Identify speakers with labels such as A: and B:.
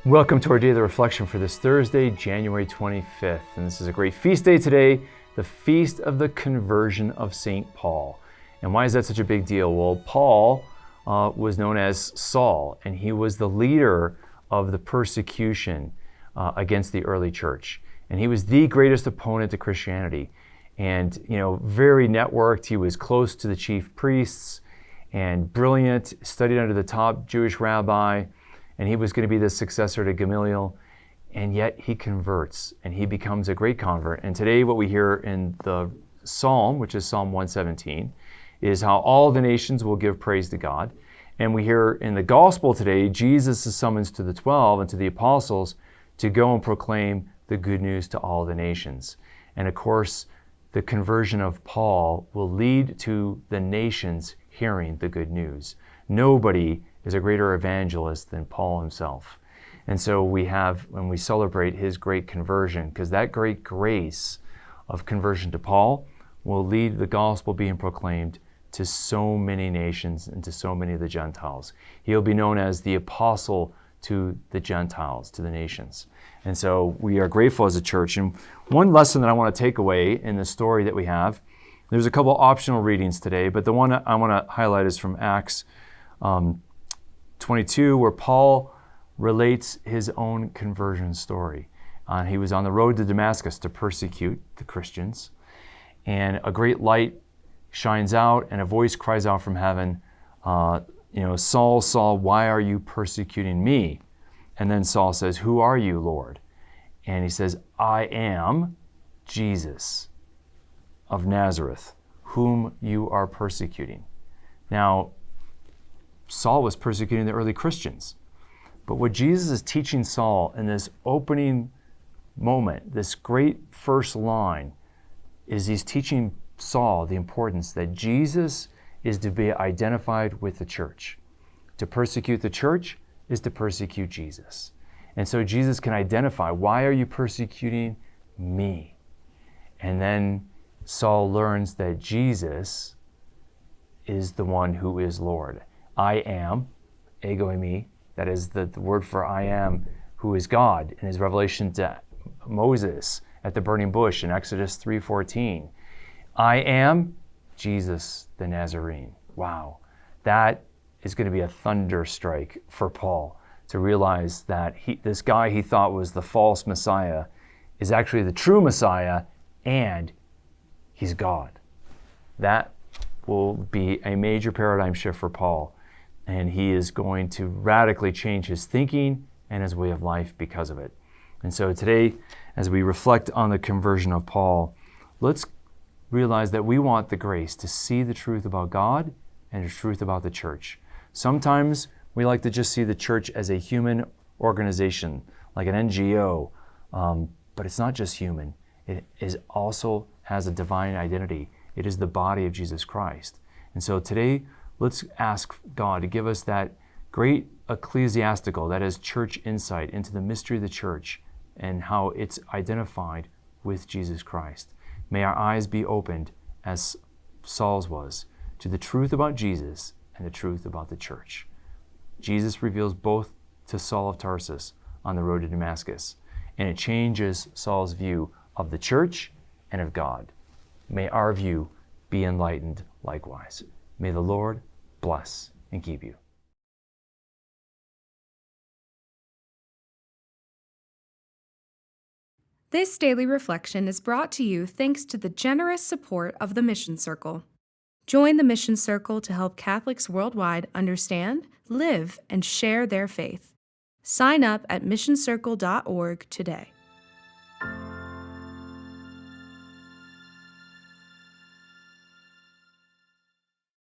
A: Welcome to our daily reflection for this Thursday, January 25th. And this is a great feast day today, the Feast of the Conversion of St. Paul. And why is that such a big deal? Well, Paul was known as Saul, and he was the leader of the persecution against the early church. And he was the greatest opponent to Christianity. And, very networked. He was close to the chief priests and brilliant, studied under the top Jewish rabbi. And he was going to be the successor to Gamaliel, and yet he converts, and he becomes a great convert. And today what we hear in the Psalm, which is Psalm 117, is how all the nations will give praise to God. And we hear in the gospel today, Jesus' summons to the 12 and to the apostles to go and proclaim the good news to all the nations. And of course, the conversion of Paul will lead to the nations hearing the good news. Nobody is a greater evangelist than Paul himself. And so we have, when we celebrate his great conversion, because that great grace of conversion to Paul will lead the gospel being proclaimed to so many nations and to so many of the Gentiles. He'll be known as the apostle to the Gentiles, to the nations. And so we are grateful as a church. And one lesson that I want to take away in the story that we have, there's a couple optional readings today, but the one I want to highlight is from Acts 22, where Paul relates his own conversion story. He was on the road to Damascus to persecute the Christians, and a great light shines out, and a voice cries out from heaven, Saul, Saul, why are you persecuting me? And then Saul says, who are you, Lord? And he says, I am Jesus of Nazareth, whom you are persecuting. Now, Saul was persecuting the early Christians. But what Jesus is teaching Saul in this opening moment, this great first line, is he's teaching Saul the importance that Jesus is to be identified with the church. To persecute the church is to persecute Jesus. And so Jesus can identify, why are you persecuting me? And then Saul learns that Jesus is the one who is Lord. I am, ego eimi, that is the word for I am, who is God in his revelation to Moses at the burning bush in Exodus 3:14. I am Jesus the Nazarene. Wow, that is going to be a thunder strike for Paul to realize that this guy he thought was the false Messiah is actually the true Messiah, and he's God. That will be a major paradigm shift for Paul. And he is going to radically change his thinking and his way of life because of it. And so today, as we reflect on the conversion of Paul, let's realize that we want the grace to see the truth about God and the truth about the church. Sometimes we like to just see the church as a human organization, like an NGO, but it's not just human. It also has a divine identity. It is the body of Jesus Christ. And so today, let's ask God to give us that great ecclesiastical, that is church insight into the mystery of the church and how it's identified with Jesus Christ. May our eyes be opened, as Saul's was, to the truth about Jesus and the truth about the church. Jesus reveals both to Saul of Tarsus on the road to Damascus, and it changes Saul's view of the church and of God. May our view be enlightened likewise. May the Lord bless and keep you.
B: This daily reflection is brought to you thanks to the generous support of the Mission Circle. Join the Mission Circle to help Catholics worldwide understand, live, and share their faith. Sign up at missioncircle.org today.